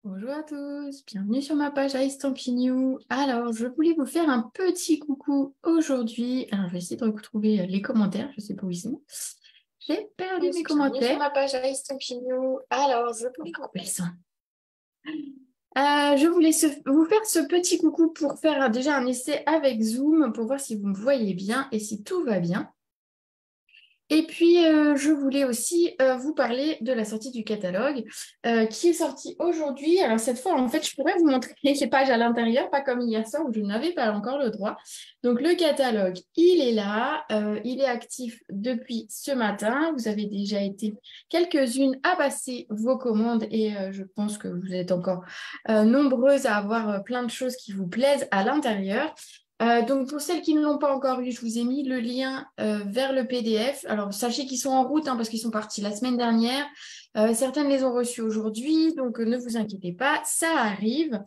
Bonjour à tous, bienvenue sur ma page iStampin' Alors, je voulais vous faire un petit coucou aujourd'hui. Alors, je vais essayer de retrouver les commentaires, je ne sais pas où ils sont. J'ai perdu mes Bienvenue sur commentaires. ma page iStampin'. Alors, je voulais Où ils sont. Je voulais vous faire ce petit coucou pour faire déjà un essai avec Zoom pour voir si vous me voyez bien et si tout va bien. Et puis, je voulais aussi vous parler de la sortie du catalogue qui est sorti aujourd'hui. Alors, cette fois, en fait, je pourrais vous montrer les pages à l'intérieur, pas comme hier soir où je n'avais pas encore le droit. Donc, le catalogue, il est là. Il est actif depuis ce matin. Vous avez déjà été quelques-unes à passer vos commandes et je pense que vous êtes encore nombreuses à avoir plein de choses qui vous plaisent à l'intérieur. Donc, pour celles qui ne l'ont pas encore eu, je vous ai mis le lien vers le PDF. Alors, sachez qu'ils sont en route parce qu'ils sont partis la semaine dernière. Certaines les ont reçus aujourd'hui, donc ne vous inquiétez pas, ça arrive.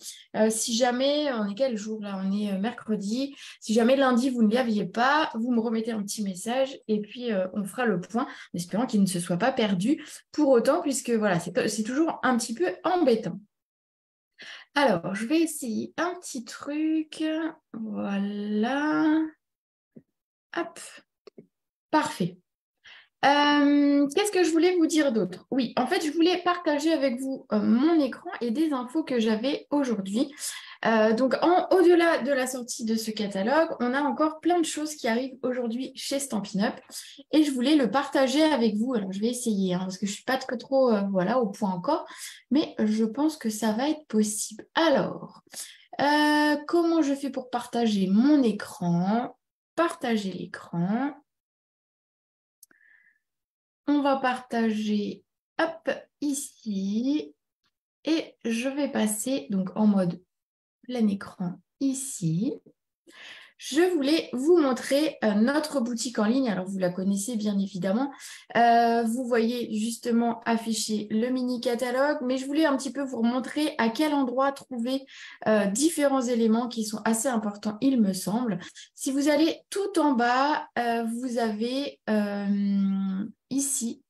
Si jamais, on est quel jour là? On est mercredi. Si jamais lundi, vous ne l'aviez pas, vous me remettez un petit message et puis on fera le point, en espérant qu'il ne se soit pas perdu pour autant, puisque voilà, c'est toujours un petit peu embêtant. Alors, je vais essayer un petit truc. Voilà. Hop, parfait. Qu'est-ce que je voulais vous dire d'autre? Oui, en fait, je voulais partager avec vous mon écran et des infos que j'avais aujourd'hui. Donc, au-delà de la sortie de ce catalogue, on a encore plein de choses qui arrivent aujourd'hui chez Stampin' Up et je voulais le partager avec vous. Alors, je vais essayer parce que je ne suis pas trop voilà, au point encore, mais je pense que ça va être possible. Alors, comment je fais pour partager mon écran? Partager l'écran. On va partager, hop, ici. Et je vais passer donc en mode plein écran ici. Je voulais vous montrer notre boutique en ligne. Alors, vous la connaissez bien évidemment. Vous voyez justement afficher le mini catalogue, mais je voulais un petit peu vous montrer à quel endroit trouver différents éléments qui sont assez importants, il me semble. Si vous allez tout en bas, vous avez ici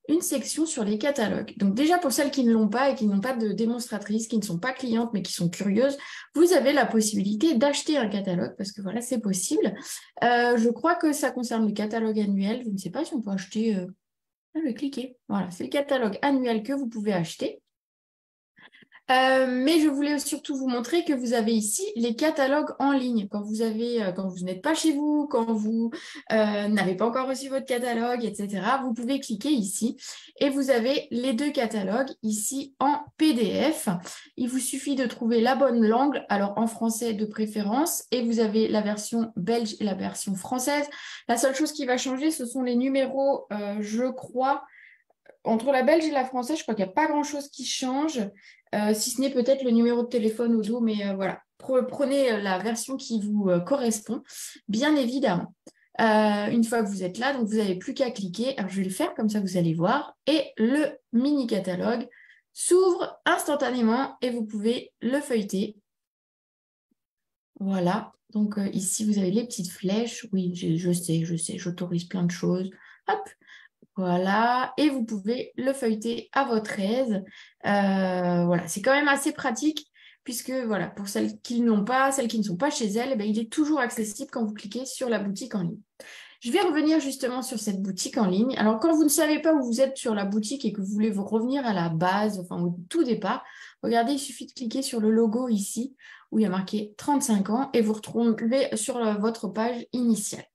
une section sur les catalogues. Donc déjà pour celles qui ne l'ont pas et qui n'ont pas de démonstratrice, qui ne sont pas clientes mais qui sont curieuses, vous avez la possibilité d'acheter un catalogue parce que voilà, c'est possible. Je crois que ça concerne le catalogue annuel. Je ne sais pas si on peut acheter... Je vais cliquer. Voilà, c'est le catalogue annuel que vous pouvez acheter. Mais je voulais surtout vous montrer que vous avez ici les catalogues en ligne. Quand vous n'êtes pas chez vous, quand vous n'avez pas encore reçu votre catalogue, etc., vous pouvez cliquer ici et vous avez les deux catalogues ici en PDF. Il vous suffit de trouver la bonne langue, alors en français de préférence, et vous avez la version belge et la version française. La seule chose qui va changer, ce sont les numéros, je crois. Entre la belge et la française, je crois qu'il n'y a pas grand-chose qui change, si ce n'est peut-être le numéro de téléphone au dos, mais voilà. Prenez la version qui vous correspond, bien évidemment. Une fois que vous êtes là, donc vous n'avez plus qu'à cliquer. Alors, je vais le faire, comme ça vous allez voir. Et le mini catalogue s'ouvre instantanément et vous pouvez le feuilleter. Voilà. Donc ici, vous avez les petites flèches. Oui, je sais, j'autorise plein de choses. Hop, voilà, et vous pouvez le feuilleter à votre aise. Voilà, c'est quand même assez pratique puisque voilà, pour celles qui n'ont pas, celles qui ne sont pas chez elles, eh bien, il est toujours accessible quand vous cliquez sur la boutique en ligne. Je vais revenir justement sur cette boutique en ligne. Alors, quand vous ne savez pas où vous êtes sur la boutique et que vous voulez vous revenir à la base, enfin au tout départ, regardez, il suffit de cliquer sur le logo ici où il y a marqué 35 ans et vous retrouvez sur votre page initiale.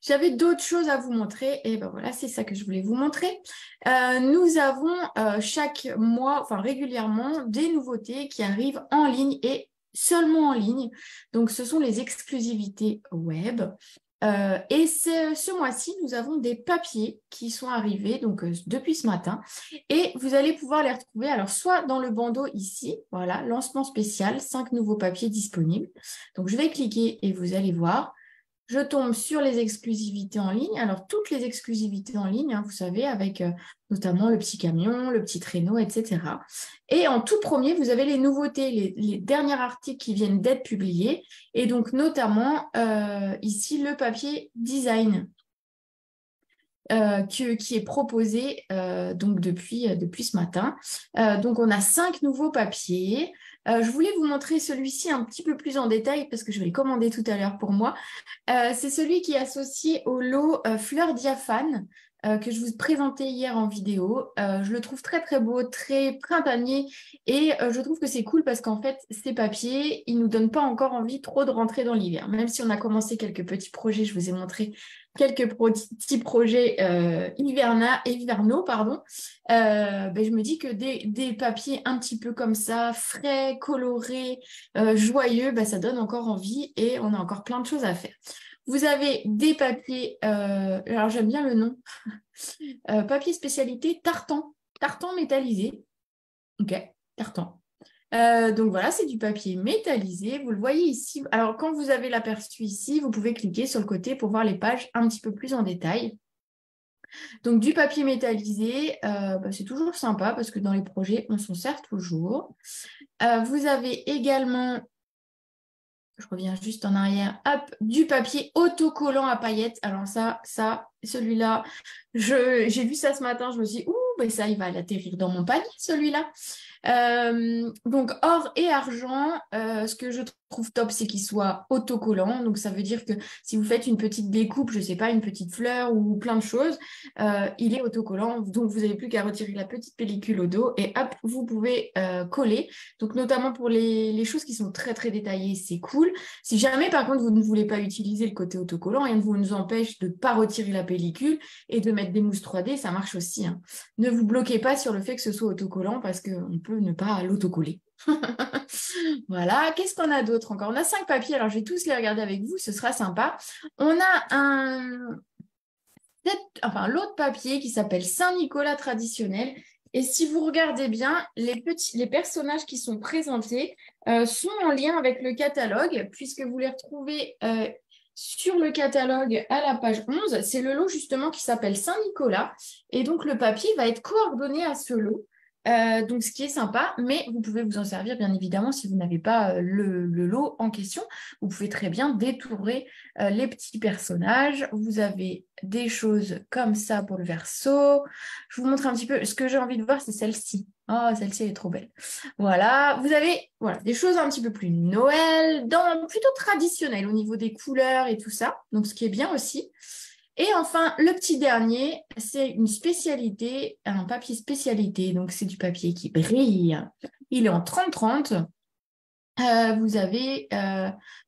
J'avais d'autres choses à vous montrer et ben voilà, c'est ça que je voulais vous montrer. Nous avons chaque mois, enfin régulièrement, des nouveautés qui arrivent en ligne et seulement en ligne. Donc, ce sont les exclusivités web. Et ce mois-ci, nous avons des papiers qui sont arrivés donc depuis ce matin et vous allez pouvoir les retrouver alors soit dans le bandeau ici, voilà, lancement spécial, 5 nouveaux papiers disponibles. Donc, je vais cliquer et vous allez voir. Je tombe sur les exclusivités en ligne. Alors, toutes les exclusivités en ligne, vous savez, avec notamment le petit camion, le petit traîneau, etc. Et en tout premier, vous avez les nouveautés, les derniers articles qui viennent d'être publiés. Et donc, notamment, ici, le papier design. qui est proposé donc depuis ce matin. Donc, on a 5 nouveaux papiers. Je voulais vous montrer celui-ci un petit peu plus en détail parce que je vais le commander tout à l'heure pour moi. C'est celui qui est associé au lot Fleurs Diaphane que je vous présentais hier en vidéo. Je le trouve très très beau, très printanier et je trouve que c'est cool parce qu'en fait, ces papiers, ils ne nous donnent pas encore envie trop de rentrer dans l'hiver. Même si on a commencé quelques petits projets, je vous ai montré quelques petits projets hivernaux, pardon. Je me dis que des papiers un petit peu comme ça, frais, colorés, joyeux, ça donne encore envie et on a encore plein de choses à faire. Vous avez des papiers, alors j'aime bien le nom, papier spécialité tartan, tartan métallisé. Ok, tartan. Donc voilà, c'est du papier métallisé. Vous le voyez ici. Alors, quand vous avez l'aperçu ici, vous pouvez cliquer sur le côté pour voir les pages un petit peu plus en détail. Donc, du papier métallisé, c'est toujours sympa parce que dans les projets, on s'en sert toujours. Vous avez également, je reviens juste en arrière, hop, du papier autocollant à paillettes. Alors celui-là, j'ai vu ça ce matin, je me suis dit, ouh, ça, il va atterrir dans mon panier, celui-là. Donc, or et argent, ce que je trouve top, c'est qu'il soit autocollant. Donc, ça veut dire que si vous faites une petite découpe, je ne sais pas, une petite fleur ou plein de choses, il est autocollant. Donc, vous n'avez plus qu'à retirer la petite pellicule au dos et hop, vous pouvez coller. Donc, notamment pour les choses qui sont très, très détaillées, c'est cool. Si jamais, par contre, vous ne voulez pas utiliser le côté autocollant, rien ne vous empêche de ne pas retirer la pellicule et de mettre des mousses 3D, ça marche aussi, hein. Ne vous bloquez pas sur le fait que ce soit autocollant parce qu'on peut ne pas l'autocoller. Voilà, qu'est-ce qu'on a d'autre encore? On a 5 papiers, alors je vais tous les regarder avec vous, ce sera sympa. On a l'autre papier qui s'appelle Saint-Nicolas traditionnel. Et si vous regardez bien, les personnages qui sont présentés sont en lien avec le catalogue, puisque vous les retrouvez sur le catalogue à la page 11. C'est le lot justement qui s'appelle Saint-Nicolas. Et donc, le papier va être coordonné à ce lot. Donc, ce qui est sympa, mais vous pouvez vous en servir, bien évidemment, si vous n'avez pas le lot en question. Vous pouvez très bien détourer les petits personnages. Vous avez des choses comme ça pour le verso. Je vous montre un petit peu. Ce que j'ai envie de voir, c'est celle-ci. Oh, celle-ci, elle est trop belle. Voilà, vous avez des choses un petit peu plus Noël, plutôt traditionnelles au niveau des couleurs et tout ça. Donc, ce qui est bien aussi. Et enfin, le petit dernier, c'est une spécialité, un papier spécialité. Donc, c'est du papier qui brille. Il est en 30-30. Vous avez,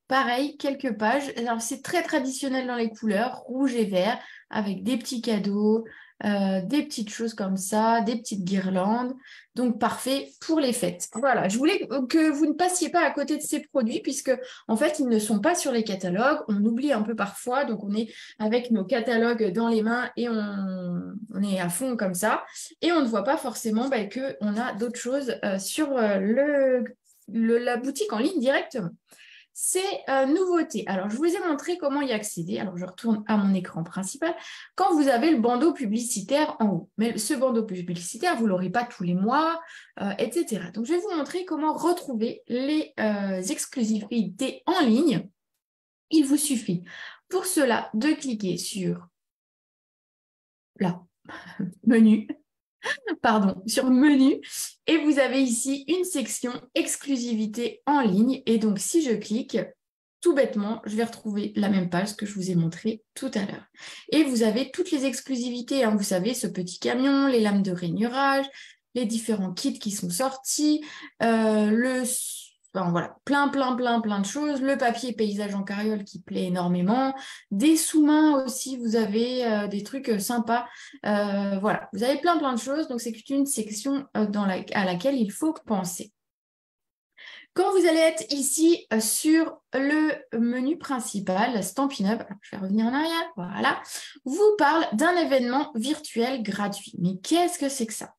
pareil, quelques pages. Alors, c'est très traditionnel dans les couleurs, rouge et vert, avec des petits cadeaux, des petites choses comme ça, des petites guirlandes. Donc, parfait pour les fêtes. Voilà, je voulais que vous ne passiez pas à côté de ces produits, puisque, en fait, ils ne sont pas sur les catalogues. On oublie un peu parfois, donc on est avec nos catalogues dans les mains et on est à fond comme ça. Et on ne voit pas forcément qu'on a d'autres choses sur la boutique en ligne directement. C'est nouveauté. Alors, je vous ai montré comment y accéder. Alors, je retourne à mon écran principal. Quand vous avez le bandeau publicitaire en haut. Mais ce bandeau publicitaire, vous ne l'aurez pas tous les mois, etc. Donc, je vais vous montrer comment retrouver les exclusivités en ligne. Il vous suffit pour cela de cliquer sur là, menu. Pardon, sur menu et vous avez ici une section exclusivité en ligne et donc si je clique, tout bêtement, je vais retrouver la même page que je vous ai montré tout à l'heure. Et vous avez toutes les exclusivités, hein, vous savez, ce petit camion, les lames de rainurage, les différents kits qui sont sortis, voilà, plein de choses. Le papier paysage en carriole qui plaît énormément. Des sous-mains aussi, vous avez des trucs sympas. Voilà, vous avez plein de choses. Donc, c'est une section à laquelle il faut penser. Quand vous allez être ici sur le menu principal, Stampin' Up, alors je vais revenir en arrière, voilà, vous parle d'un événement virtuel gratuit. Mais qu'est-ce que c'est que ça?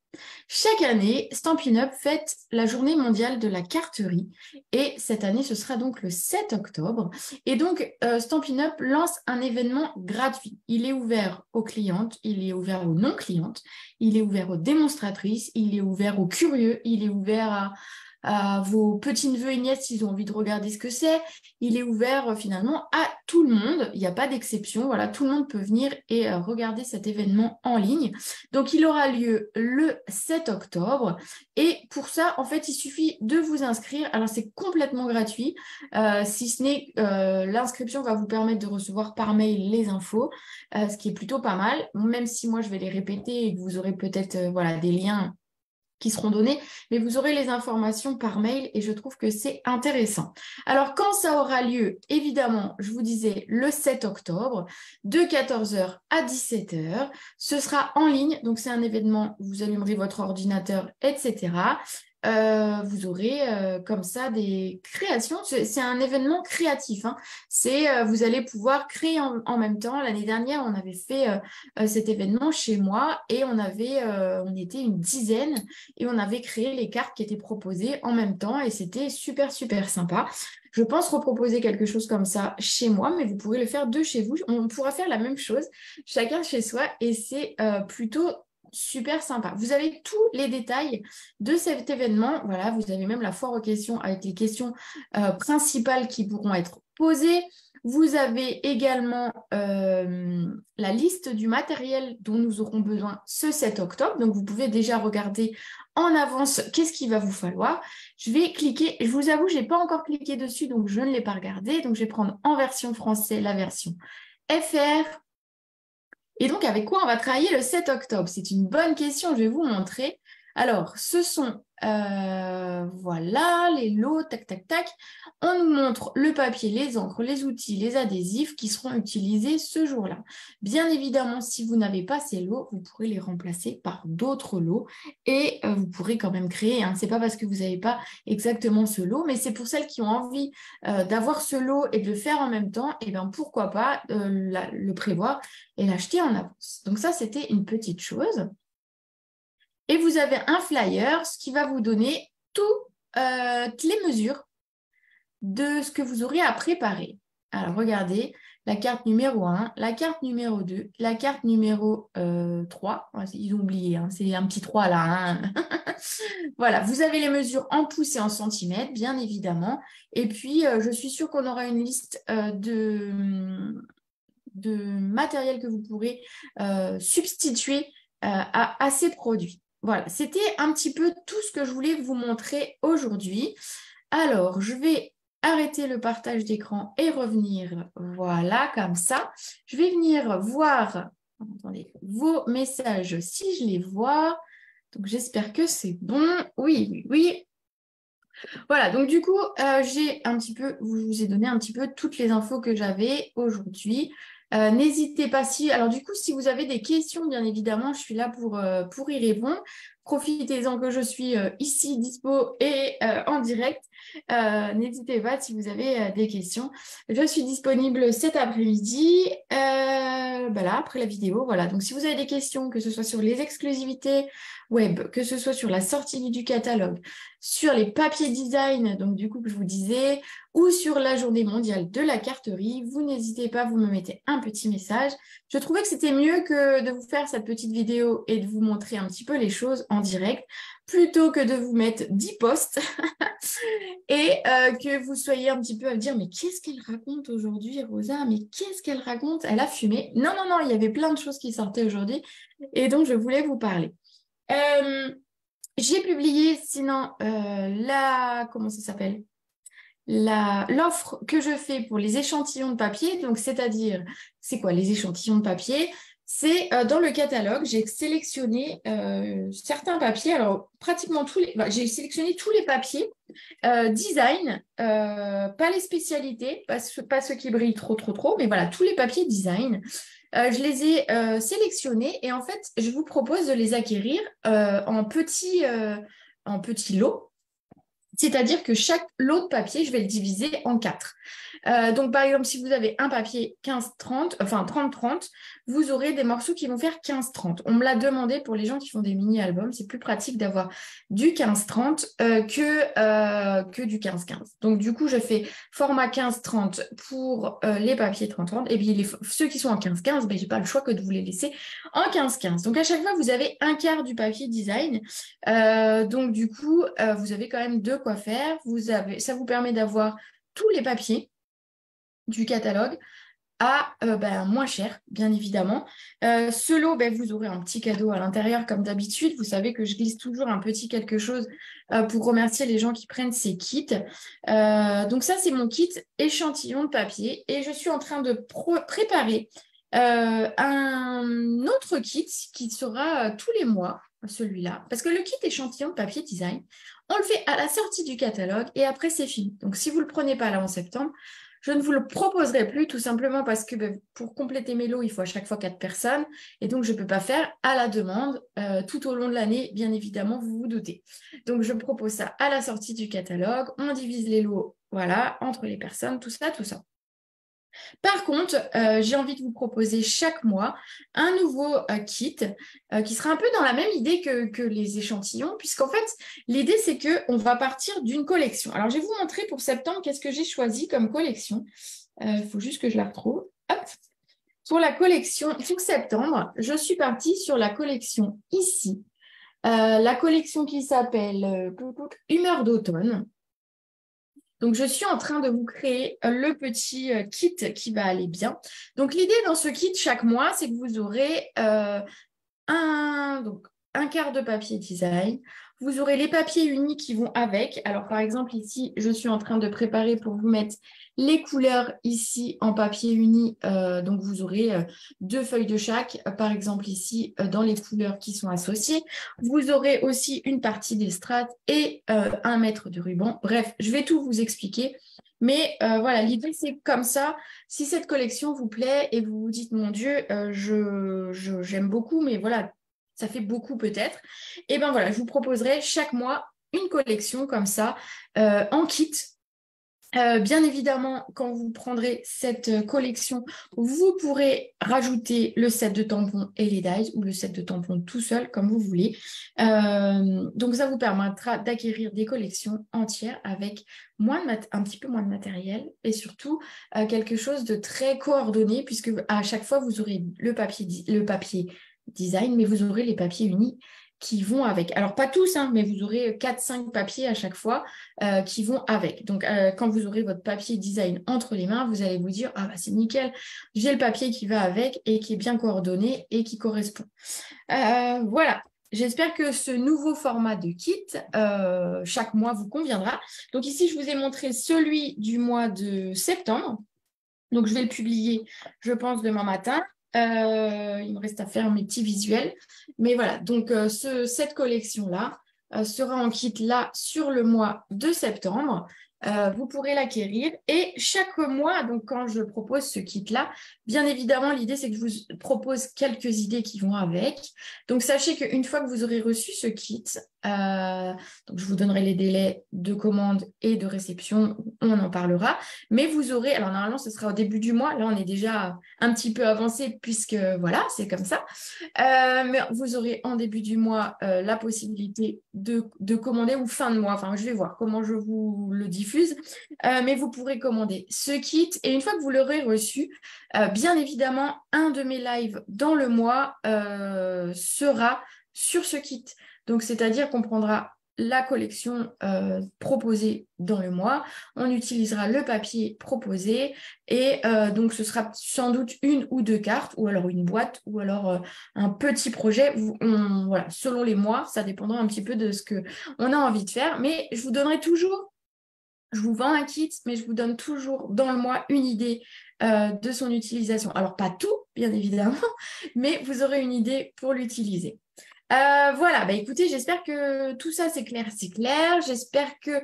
Chaque année, Stampin' Up fête la journée mondiale de la carterie et cette année, ce sera donc le 7 octobre. Et donc, Stampin' Up lance un événement gratuit. Il est ouvert aux clientes, il est ouvert aux non-clientes, il est ouvert aux démonstratrices, il est ouvert aux curieux, il est ouvert à vos petits-neveux et nièces s'ils ont envie de regarder ce que c'est. Il est ouvert finalement à tout le monde. Il n'y a pas d'exception. Voilà, tout le monde peut venir et regarder cet événement en ligne. Donc, il aura lieu le 7 octobre. Et pour ça, en fait, il suffit de vous inscrire. Alors, c'est complètement gratuit. Si ce n'est l'inscription va vous permettre de recevoir par mail les infos, ce qui est plutôt pas mal, même si moi je vais les répéter et que vous aurez peut-être voilà, des liens qui seront donnés, mais vous aurez les informations par mail et je trouve que c'est intéressant. Alors, quand ça aura lieu, évidemment, je vous disais le 7 octobre, de 14 heures à 17 heures, ce sera en ligne, donc c'est un événement où vous allumerez votre ordinateur, etc. Vous aurez comme ça des créations. C'est un événement créatif. Hein. Vous allez pouvoir créer en même temps. L'année dernière, on avait fait cet événement chez moi et on était une dizaine et on avait créé les cartes qui étaient proposées en même temps et c'était super, super sympa. Je pense reproposer quelque chose comme ça chez moi, mais vous pourrez le faire de chez vous. On pourra faire la même chose, chacun chez soi et c'est plutôt super sympa. Vous avez tous les détails de cet événement. Voilà, vous avez même la foire aux questions avec les questions principales qui pourront être posées. Vous avez également la liste du matériel dont nous aurons besoin ce 7 octobre. Donc, vous pouvez déjà regarder en avance qu'est-ce qu'il va vous falloir. Je vais cliquer. Je vous avoue, je n'ai pas encore cliqué dessus, donc je ne l'ai pas regardé. Donc, je vais prendre en version français la version FR. Et donc, avec quoi on va travailler le 7 octobre? C'est une bonne question, je vais vous montrer. Alors, ce sont, voilà, les lots, tac, tac, tac. On nous montre le papier, les encres, les outils, les adhésifs qui seront utilisés ce jour-là. Bien évidemment, si vous n'avez pas ces lots, vous pourrez les remplacer par d'autres lots et vous pourrez quand même créer. Hein. Ce n'est pas parce que vous n'avez pas exactement ce lot, mais c'est pour celles qui ont envie d'avoir ce lot et de le faire en même temps, et bien pourquoi pas le prévoir et l'acheter en avance. Donc ça, c'était une petite chose. Et vous avez un flyer, ce qui va vous donner toutes les mesures de ce que vous aurez à préparer. Alors, regardez, la carte numéro 1, la carte numéro 2, la carte numéro 3. Ils ont oublié, hein, c'est un petit 3 là. Hein. Voilà, vous avez les mesures en pouces et en centimètres, bien évidemment. Et puis, je suis sûre qu'on aura une liste de matériel que vous pourrez substituer à ces produits. Voilà, c'était un petit peu tout ce que je voulais vous montrer aujourd'hui. Alors, je vais arrêter le partage d'écran et revenir, voilà, comme ça. Je vais venir voir, attendez, vos messages si je les vois. Donc, j'espère que c'est bon. Oui, oui, oui. Voilà, donc du coup, j'ai un petit peu, je vous ai donné un petit peu toutes les infos que j'avais aujourd'hui. N'hésitez pas si, alors du coup, si vous avez des questions, bien évidemment, je suis là pour y répondre. Profitez-en que je suis ici dispo et en direct. N'hésitez pas si vous avez des questions. Je suis disponible cet après-midi, là, après la vidéo. Voilà, donc si vous avez des questions, que ce soit sur les exclusivités web, que ce soit sur la sortie du catalogue, sur les papiers design, donc du coup que je vous disais, ou sur la journée mondiale de la carterie, vous n'hésitez pas, vous me mettez un petit message. Je trouvais que c'était mieux que de vous faire cette petite vidéo et de vous montrer un petit peu les choses en direct, plutôt que de vous mettre 10 posts et que vous soyez un petit peu à me dire mais qu'est-ce qu'elle raconte aujourd'hui, Rosa? Mais qu'est-ce qu'elle raconte? Elle a fumé. Non, non, non, il y avait plein de choses qui sortaient aujourd'hui et donc je voulais vous parler. J'ai publié sinon comment ça s'appelle? L'offre que je fais pour les échantillons de papier, donc c'est-à-dire, c'est quoi les échantillons de papier? C'est dans le catalogue, j'ai sélectionné certains papiers, alors pratiquement j'ai sélectionné tous les papiers design, pas les spécialités, pas ceux qui brillent trop, mais voilà, tous les papiers design. Je les ai sélectionnés et en fait, je vous propose de les acquérir en petits lots. C'est-à-dire que chaque lot de papier, je vais le diviser en 4. Donc, par exemple, si vous avez un papier 15-30, enfin 30-30, vous aurez des morceaux qui vont faire 15-30. On me l'a demandé pour les gens qui font des mini-albums. C'est plus pratique d'avoir du 15-30 que du 15-15. Donc, du coup, je fais format 15-30 pour les papiers 30-30. Et puis, ceux qui sont en 15-15, je n'ai pas le choix que de vous les laisser en 15-15. Donc, à chaque fois, vous avez un quart du papier design. Donc, du coup, vous avez quand même de quoi faire. Ça vous permet d'avoir tous les papiers du catalogue à moins cher, bien évidemment. Ce lot, vous aurez un petit cadeau à l'intérieur, comme d'habitude. Vous savez que je glisse toujours un petit quelque chose pour remercier les gens qui prennent ces kits. Donc ça, c'est mon kit échantillon de papier. Et je suis en train de préparer un autre kit qui sera tous les mois, celui-là. Parce que le kit échantillon de papier design, on le fait à la sortie du catalogue et après, c'est fini. Donc, si vous ne le prenez pas là en septembre, je ne vous le proposerai plus, tout simplement parce que pour compléter mes lots, il faut à chaque fois 4 personnes. Et donc, je ne peux pas faire à la demande tout au long de l'année, bien évidemment, vous vous doutez. Donc, je propose ça à la sortie du catalogue. On divise les lots, voilà, entre les personnes, tout ça, tout ça. Par contre, j'ai envie de vous proposer chaque mois un nouveau kit qui sera un peu dans la même idée que les échantillons, puisqu'en fait, l'idée, c'est qu'on va partir d'une collection. Alors, je vais vous montrer pour septembre qu'est-ce que j'ai choisi comme collection. Il faut juste que je la retrouve. Hop. Pour la collection pour septembre, je suis partie sur la collection ici. La collection qui s'appelle Humeur d'automne. Donc, je suis en train de vous créer le petit kit qui va aller bien. Donc, l'idée dans ce kit chaque mois, c'est que vous aurez un quart de papier design. Vous aurez les papiers unis qui vont avec. Alors, par exemple, ici, je suis en train de préparer pour vous mettre les couleurs ici en papier uni. Donc, vous aurez 2 feuilles de chaque, par exemple, ici, dans les couleurs qui sont associées. Vous aurez aussi une partie des strates et 1 mètre de ruban. Bref, je vais tout vous expliquer. Mais voilà, l'idée, c'est comme ça. Si cette collection vous plaît et vous vous dites, mon Dieu, j'aime beaucoup, mais voilà, ça fait beaucoup peut-être. Et bien voilà, je vous proposerai chaque mois une collection comme ça, en kit. Bien évidemment, quand vous prendrez cette collection, vous pourrez rajouter le set de tampons et les dies ou le set de tampons tout seul, comme vous voulez. Donc, ça vous permettra d'acquérir des collections entières avec un petit peu moins de matériel et surtout quelque chose de très coordonné puisque à chaque fois, vous aurez le papier design, mais vous aurez les papiers unis qui vont avec. Alors, pas tous, hein, mais vous aurez 4-5 papiers à chaque fois qui vont avec. Donc, quand vous aurez votre papier design entre les mains, vous allez vous dire, ah bah c'est nickel, j'ai le papier qui va avec et qui est bien coordonné et qui correspond. Voilà. J'espère que ce nouveau format de kit, chaque mois, vous conviendra. Donc ici, je vous ai montré celui du mois de septembre. Donc, je vais le publier, je pense, demain matin. Il me reste à faire mes petits visuels. Mais voilà, donc cette collection-là sera en kit là sur le mois de septembre. Vous pourrez l'acquérir. Et chaque mois, donc quand je propose ce kit-là, bien évidemment, l'idée, c'est que je vous propose quelques idées qui vont avec. Donc, sachez qu'une fois que vous aurez reçu ce kit, donc je vous donnerai les délais de commande et de réception, on en parlera. Mais vous aurez, alors normalement, ce sera au début du mois. Là, on est déjà un petit peu avancé puisque, voilà, c'est comme ça. Mais vous aurez en début du mois la possibilité de commander ou fin de mois. Enfin, je vais voir comment je vous le diffuse. Mais vous pourrez commander ce kit. Et une fois que vous l'aurez reçu, bien évidemment, un de mes lives dans le mois sera sur ce kit. Donc, c'est-à-dire qu'on prendra la collection proposée dans le mois, on utilisera le papier proposé et donc ce sera sans doute 1 ou 2 cartes ou alors une boîte ou alors un petit projet. Voilà, selon les mois, ça dépendra un petit peu de ce qu'on a envie de faire, mais je vous donnerai toujours, je vous vends un kit, mais je vous donne toujours dans le mois une idée de son utilisation. Alors pas tout, bien évidemment, mais vous aurez une idée pour l'utiliser. Voilà, écoutez, j'espère que tout ça c'est clair, c'est clair. J'espère que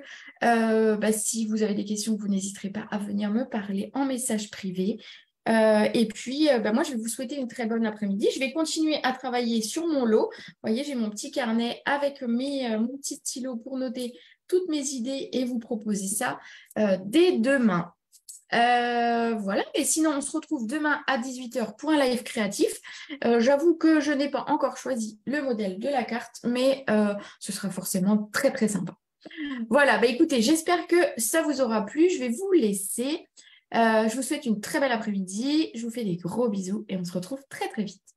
si vous avez des questions, vous n'hésiterez pas à venir me parler en message privé. Et puis, moi, je vais vous souhaiter une très bonne après-midi. Je vais continuer à travailler sur mon lot. Vous voyez, j'ai mon petit carnet avec mon petit stylo pour noter toutes mes idées et vous proposer ça dès demain. Voilà, et sinon on se retrouve demain à 18h pour un live créatif. J'avoue que je n'ai pas encore choisi le modèle de la carte, mais ce sera forcément très très sympa. Voilà, bah écoutez, j'espère que ça vous aura plu. Je vais vous laisser. Je vous souhaite une très belle après-midi. Je vous fais des gros bisous et on se retrouve très très vite.